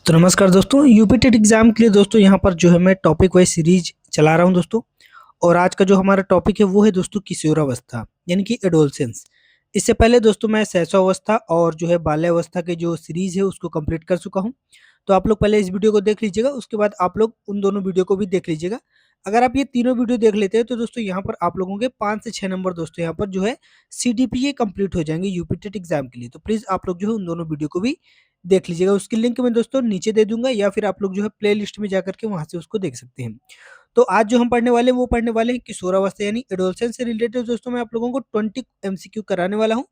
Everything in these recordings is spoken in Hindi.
तो नमस्कार दोस्तों, यूपी टेट एग्जाम के लिए दोस्तों यहाँ पर जो है मैं टॉपिक वाइज सीरीज चला रहा हूँ दोस्तों। और आज का जो हमारा टॉपिक है वो है दोस्तों किशोरावस्था यानी कि एडोलसेंस। इससे पहले दोस्तों मैं शैशवावस्था और जो है बाल्यावस्था के जो सीरीज है उसको कंप्लीट कर चुका हूँ। तो आप लोग पहले इस वीडियो को देख लीजिएगा, उसके बाद आप लोग उन दोनों वीडियो को भी देख लीजिएगा। अगर आप ये तीनों वीडियो देख लेते हैं तो दोस्तों यहाँ पर आप लोगों के 5 से 6 नंबर दोस्तों यहाँ पर जो है CDPA कंप्लीट हो जाएंगे यूपी टेट एग्जाम के लिए। तो प्लीज आप लोग जो है उन दोनों वीडियो को भी देख लीजिएगा। उसकी लिंक मैं दोस्तों नीचे दे दूंगा या फिर आप लोग जो है प्ले लिस्ट में जाकर के वहां से उसको देख सकते हैं। तो आज जो हम पढ़ने वाले हैं वो पढ़ने वाले हैं किशोरावस्था यानी एडोलसेंस से रिलेटेड। दोस्तों मैं आप लोगों को 20 MCQ कराने वाला हूँ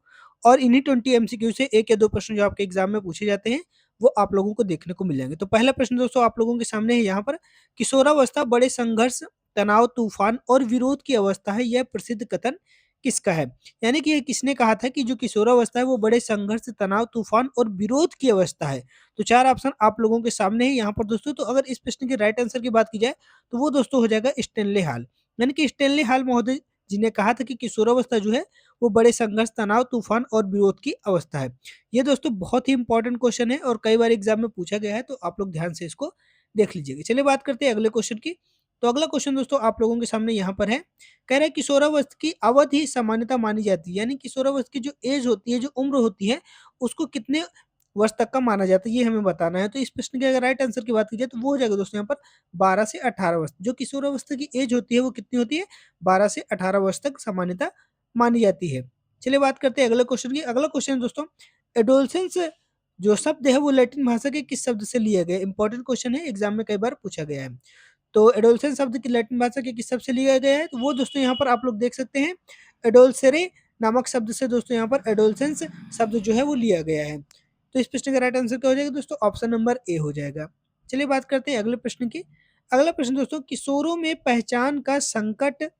और इन्हीं 20 MCQ से एक या दो प्रश्न जो आपके एग्जाम में पूछे जाते हैं वो आप लोगों को देखने को मिल जाएंगे। तो पहला प्रश्न दोस्तों आप लोगों के सामने है यहाँ पर, किशोरावस्था बड़े संघर्ष, तनाव, तूफान और विरोध की अवस्था है, यह प्रसिद्ध कथन किसका है? यानी कि ये किसने कहा था कि जो किशोरावस्था है वो बड़े संघर्ष, तनाव, तूफान और विरोध की अवस्था है? तो चार ऑप्शन आप लोगों के सामने है यहाँ पर दोस्तों। तो अगर इस प्रश्न के राइट आंसर की बात की जाए तो वो दोस्तों हो जाएगा स्टेनले हाल। यानी कि स्टेनले हाल महोदय जी ने कहा था कि किशोरावस्था जो है वो बड़े संघर्ष, तनाव, तूफान और विरोध की अवस्था है। ये दोस्तों बहुत ही इंपॉर्टेंट क्वेश्चन है और कई बार एग्जाम में पूछा गया है, तो आप लोग ध्यान से इसको देख लीजिएगा। चलिए बात करते हैं अगले क्वेश्चन की। तो अगला क्वेश्चन दोस्तों आप लोगों के सामने यहाँ पर है, कह रहा है किशोरावस्था की अवधि सामान्यता मानी जाती है। यानी किशोरावस्था की जो एज होती है, जो उम्र होती है, उसको कितने वर्ष तक का माना जाता है ये हमें बताना है। तो इस प्रश्न के अगर राइट आंसर की बात की जाए तो वो हो जाएगा दोस्तों यहाँ पर 12 से 18 वर्ष। जो किशोरावस्था की एज होती है वो कितनी होती है? 12 से 18 वर्ष तक सामान्यता मानी जाती है। चलिए बात करते हैं अगले क्वेश्चन की। अगला क्वेश्चन है दोस्तों, एडोलसेंस जो शब्द है वो लैटिन भाषा के किस शब्द से लिया गया? इंपॉर्टेंट क्वेश्चन है, एग्जाम में कई बार पूछा गया है। तो एडोलसेंस शब्द की लैटिन भाषा के किस शब्द से लिया गया है? तो वो दोस्तों यहाँ पर आप लोग देख सकते हैं, एडोल्सेरे नामक शब्द से दोस्तों यहाँ पर एडोलसेंस शब्द जो है वो लिया गया है। तो इस प्रश्न का राइट आंसर क्या हो जाएगा दोस्तों? ऑप्शन नंबर ए हो जाएगा। चलिए बात करते हैं अगले प्रश्न की। अगला प्रश्न दोस्तों, किशोरों में पहचान का संकट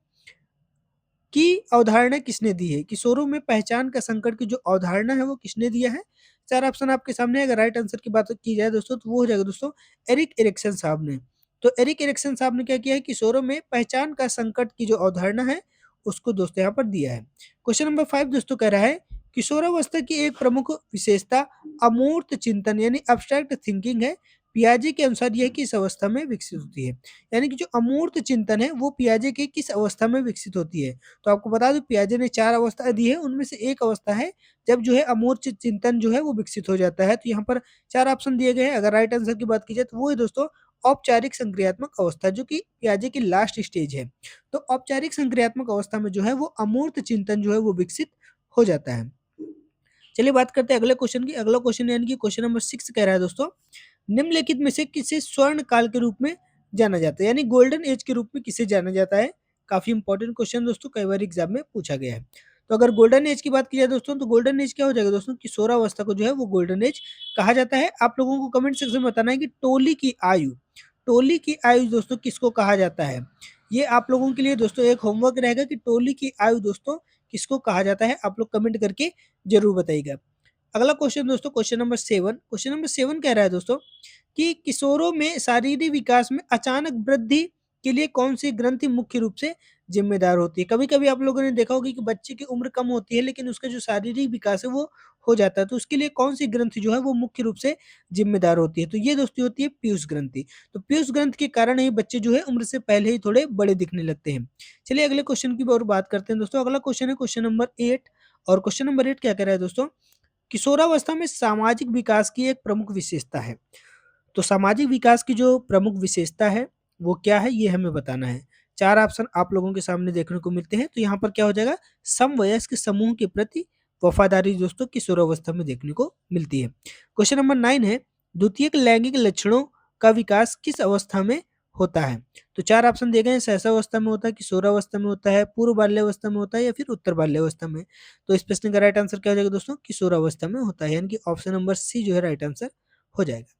की अवधारणा किसने दी है? किशोरों में पहचान का संकट की जो अवधारणा है वो किसने दिया है? चार ऑप्शन आपके सामने है। अगर राइट आंसर की बात की जाए दोस्तों तो वो हो जाएगा दोस्तों एरिक एरिक्सन साहब ने। तो एरिक एरिक्सन साहब ने क्या किया है, किशोरों में पहचान का संकट की जो अवधारणा है उसको दोस्तों यहाँ पर दिया है। क्वेश्चन नंबर 5 दोस्तों कह रहा है, किशोरावस्था की एक प्रमुख विशेषता अमूर्त चिंतन यानी अब्स्ट्रैक्ट थिंकिंग है। पियाजे के अनुसार यह किस अवस्था में विकसित होती है? यानी कि जो अमूर्त चिंतन है वो पियाजे के किस अवस्था में विकसित होती है? तो आपको बता दूं पियाजे ने 4 अवस्था दी है, उनमें से एक अवस्था है जब जो है अमूर्त चिंतन जो है वो विकसित हो जाता है। तो यहाँ पर 4 ऑप्शन दिए गए हैं। अगर राइट आंसर की बात की जाए तो वो है दोस्तों औपचारिक संक्रियात्मक अवस्था, जो कि पियाजे की लास्ट स्टेज है। तो औपचारिक संक्रियात्मक अवस्था में जो है वो अमूर्त चिंतन जो है वो विकसित हो जाता है। चलिए बात करते हैं अगले क्वेश्चन की। अगला क्वेश्चन यानी कि क्वेश्चन नंबर 6 कह रहा है दोस्तों, निम्नलिखित में से किसे स्वर्ण काल के रूप में जाना जाता है? यानी गोल्डन एज के रूप में किसे जाना जाता है? काफी इंपॉर्टेंट क्वेश्चन दोस्तों, कई बार एग्जाम में पूछा गया है। तो अगर गोल्डन एज की बात की जाए दोस्तों तो गोल्डन एज क्या हो जाएगा दोस्तों? किशोरावस्था को जो है वो गोल्डन एज कहा जाता है। आप लोगों को कमेंट सेक्शन में बताना है कि टोली की आयु दोस्तों किसको कहा जाता है? ये आप लोगों के लिए दोस्तों एक होमवर्क रहेगा कि टोली की आयु दोस्तों किसको कहा जाता है, आप लोग कमेंट करके जरूर बताइएगा। अगला क्वेश्चन दोस्तों क्वेश्चन नंबर 7 कह रहा है दोस्तों कि किशोरों में शारीरिक विकास में अचानक वृद्धि के लिए कौन सी ग्रंथि मुख्य रूप से जिम्मेदार होती है? कभी कभी आप लोगों ने देखा होगा कि बच्चे की उम्र कम होती है लेकिन उसका जो शारीरिक विकास है वो हो जाता है, तो उसके लिए कौन सी ग्रंथि जो है वो मुख्य रूप से जिम्मेदार होती है? तो ये दोस्तों होती है पीयूष ग्रंथि। तो पीयूष ग्रंथि के कारण ही बच्चे जो है उम्र से पहले ही थोड़े बड़े दिखने लगते हैं। चलिए अगले क्वेश्चन की और बात करते हैं दोस्तों। अगला क्वेश्चन है क्वेश्चन नंबर 8। और क्वेश्चन नंबर 8 क्या कह रहा है दोस्तों, किशोरावस्था में सामाजिक विकास की एक प्रमुख विशेषता है। तो सामाजिक विकास की जो प्रमुख विशेषता है वो क्या है ये हमें बताना है। चार ऑप्शन आप लोगों के सामने देखने को मिलते हैं। तो यहाँ पर क्या हो जाएगा, समवयस्क समूह के प्रति वफादारी दोस्तों किशोरावस्था में देखने को मिलती है। क्वेश्चन नंबर 9 है, द्वितीयक लैंगिक लक्षणों का विकास किस अवस्था में होता है? तो चार ऑप्शन दिए गए हैं, सहसावस्था में होता है, किशोरावस्था में होता है, पूर्व बाल्यावस्था में होता है या फिर उत्तर बाल्यावस्था में। तो इस प्रश्न का राइट आंसर क्या हो जाएगा दोस्तों? किशोरावस्था में होता है, यानी कि ऑप्शन नंबर सी जो है राइट आंसर हो जाएगा।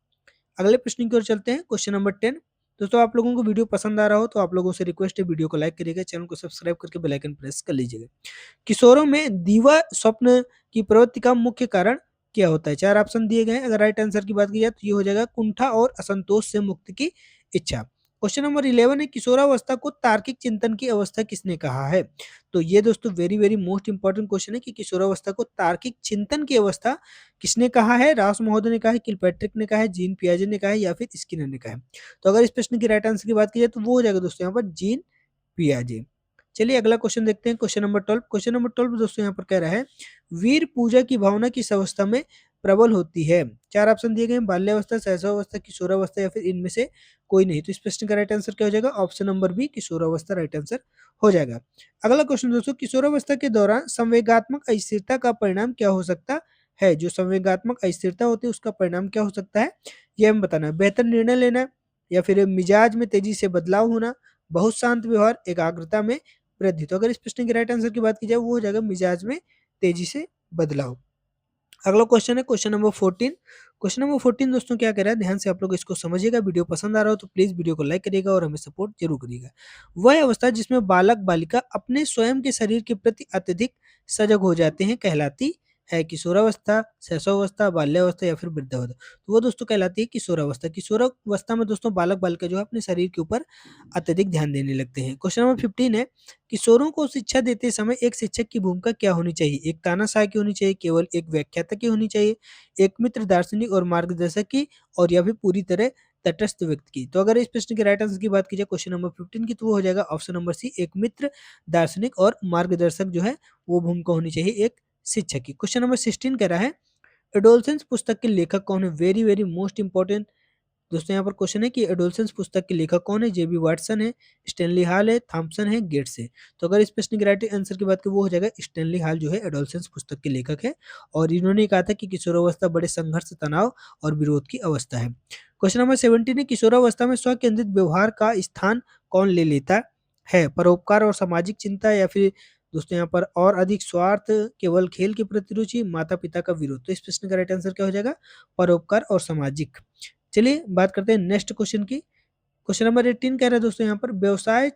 अगले प्रश्न की ओर चलते हैं, क्वेश्चन नंबर 10। दोस्तों आप लोगों को वीडियो पसंद आ रहा हो तो आप लोगों से रिक्वेस्ट है वीडियो को लाइक करिएगा, चैनल को सब्सक्राइब करके बेल आइकन प्रेस कर लीजिएगा। किशोरों में दीवा स्वप्न की प्रवृत्ति का मुख्य कारण क्या होता है? चार ऑप्शन दिए गए हैं। अगर राइट आंसर की बात की जाए तो ये हो जाएगा कुंठा और असंतोष से मुक्ति की इच्छा। क्वेश्चन नंबर 11 है किशोरावस्था को तार्किक चिंतन की अवस्था किसने कहा है? तो ये दोस्तों very very most important question है कि किशोरावस्था को तार्किक चिंतन की अवस्था किसने कहा है? रास महोदय ने कहा है, किलपैट्रिक ने कहा है, जीन पियाजे ने कहा है या फिर स्किनर ने कहा है। तो अगर इस प्रश्न की राइट आंसर की बात की जाए तो वो हो जाएगा दोस्तों यहाँ पर जीन पियाजे। चलिए अगला क्वेश्चन देखते हैं, क्वेश्चन नंबर 12। क्वेश्चन नंबर 12 दोस्तों यहाँ पर कह रहा है वीर पूजा की भावना किस अवस्था में प्रबल होती है? 4 ऑप्शन दिए गए हैं, बाल्यावस्था, शैशवावस्था, किशोरावस्था या फिर इनमें से कोई नहीं। तो इस प्रश्न का राइट आंसर क्या हो जाएगा? ऑप्शन नंबर बी किशोरावस्था राइट आंसर हो जाएगा। अगला क्वेश्चन दोस्तों, किशोरावस्था के दौरान संवेगात्मक अस्थिरता का परिणाम क्या हो सकता है? जो संवेगात्मक अस्थिरता होती है उसका परिणाम क्या हो सकता है? ये हमें बताना है। बेहतर निर्णय लेना या फिर मिजाज में तेजी से बदलाव होना, बहुत शांत व्यवहार, एकाग्रता में वृद्धि। तो अगर इस प्रश्न की राइट आंसर की बात की जाए वो हो जाएगा मिजाज में तेजी से बदलाव। अगला क्वेश्चन है क्वेश्चन नंबर 14। क्वेश्चन नंबर 14 दोस्तों क्या कह रहा है, ध्यान से आप लोग इसको समझिएगा। वीडियो पसंद आ रहा हो तो प्लीज वीडियो को लाइक करिएगा और हमें सपोर्ट जरूर करिएगा। वह अवस्था जिसमें बालक बालिका अपने स्वयं के शरीर के प्रति अत्यधिक सजग हो जाते हैं कहलाती है किशोरावस्था, शैशवावस्था, बाल्यावस्था या फिर वृद्धावस्था? तो वो दोस्तों कहलाती है किशोरावस्था। किशोरावस्था में दोस्तों बालक बालिका जो है अपने शरीर के ऊपर अत्यधिक ध्यान देने लगते हैं। क्वेश्चन नंबर 15 है किशोरों को शिक्षा देते समय एक शिक्षक की भूमिका क्या होनी चाहिए? एक तानाशाह की होनी चाहिए, केवल एक व्याख्याता की होनी चाहिए, एक मित्र, दार्शनिक और मार्गदर्शक की, और या फिर पूरी तरह तटस्थ व्यक्ति की? तो अगर इस प्रश्न के राइट आंसर की बात की जाए क्वेश्चन नंबर 15 की तो वो हो जाएगा ऑप्शन नंबर सी, एक मित्र, दार्शनिक और मार्गदर्शक जो है वो भूमिका होनी चाहिए एक शिक्षक की। क्वेश्चन नंबर 16 कह रहा है एडोलसेंस पुस्तक के लेखक कौन है? वेरी वेरी मोस्ट इंपॉर्टेंट दोस्तों यहाँ पर क्वेश्चन है कि एडोलसेंस पुस्तक के लेखक कौन है? जेबी वाटसन है, स्टैनली हॉल है, थॉमसन है, गेट्स है? तो अगर इस प्रश्न के राइट आंसर की बात करें वो हो जाएगा स्टैनली हॉल जो है एडोलसेंस पुस्तक के लेखक है। और इन्होंने कहा था कि किशोरावस्था बड़े संघर्ष, तनाव और विरोध की अवस्था है। क्वेश्चन नंबर 17 है किशोरावस्था में स्व केंद्रित व्यवहार का स्थान कौन ले लेता है? परोपकार और सामाजिक चिंता या फिर दोस्तों यहाँ पर और अधिक स्वार्थ, केवल खेल के प्रति रुचि, माता पिता का विरोध? तो इस प्रश्न का राइट आंसर क्या हो जाएगा? परोपकार और सामाजिक। चलिए बात करते हैं नेक्स्ट क्वेश्चन की। क्वेश्चन नंबर 18 कह रहा है दोस्तों यहाँ पर व्यवसाय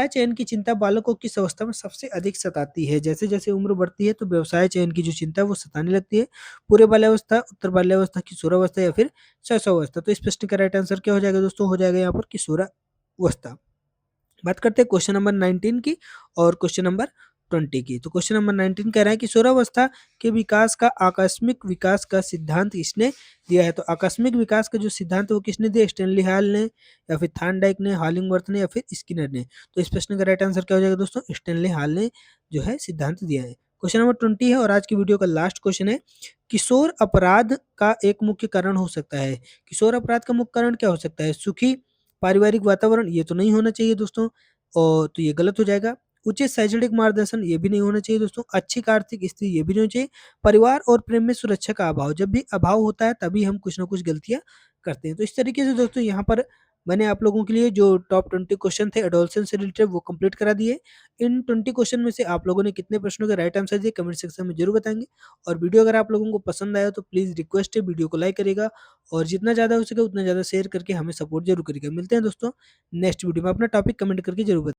चयन की चिंता बालकों की किस अवस्था में सबसे अधिक सताती है? जैसे जैसे उम्र बढ़ती है तो व्यवसाय चयन की जो चिंता है वो सताने लगती है। पूरे बाल्यावस्था, उत्तर बाल्यावस्था, किशोरावस्था या फिर शैशवावस्था? तो इस प्रश्न का राइट आंसर क्या हो जाएगा दोस्तों? हो जाएगा यहाँ पर किशोरावस्था। बात करते हैं क्वेश्चन नंबर 19 की और क्वेश्चन नंबर 20 की। तो क्वेश्चन नंबर 19 कह रहा है किशोरावस्था के विकास का आकस्मिक विकास का सिद्धांत किसने दिया है? तो आकस्मिक विकास का जो सिद्धांत है वो किसने दिया? स्टैनली हॉल ने या फिर थॉर्नडाइक ने, हॉलिंगवर्थ ने या फिर स्किनर ने? तो इस प्रश्न का राइट आंसर क्या हो जाएगा दोस्तों? स्टैनली हॉल ने जो है सिद्धांत दिया है। क्वेश्चन नंबर 20 है और आज की वीडियो का लास्ट क्वेश्चन है किशोर अपराध का एक मुख्य कारण हो सकता है? किशोर अपराध का मुख्य कारण क्या हो सकता है? सुखी पारिवारिक वातावरण, ये तो नहीं होना चाहिए दोस्तों, और तो ये गलत हो जाएगा। उचित शैक्षणिक मार्गदर्शन, ये भी नहीं होना चाहिए दोस्तों। अच्छी आर्थिक स्थिति, ये भी नहीं होनी चाहिए। परिवार और प्रेम में सुरक्षा का अभाव, जब भी अभाव होता है तभी हम कुछ ना कुछ गलतियां करते हैं। तो इस तरीके से दोस्तों यहाँ पर मैंने आप लोगों के लिए जो टॉप 20 क्वेश्चन थे एडोलसेंस से रिलेटेड वो कंप्लीट करा दिए। इन 20 क्वेश्चन में से आप लोगों ने कितने प्रश्नों के राइट आंसर दिए कमेंट सेक्शन में जरूर बताएंगे। और वीडियो अगर आप लोगों को पसंद आया तो प्लीज रिक्वेस्ट है वीडियो को लाइक करेगा और जितना ज़्यादा हो सके उतना ज़्यादा शेयर करके हमें सपोर्ट जरूर करेगा। मिलते हैं दोस्तों नेक्स्ट वीडियो में। अपना टॉपिक कमेंट करके जरूर बताएं।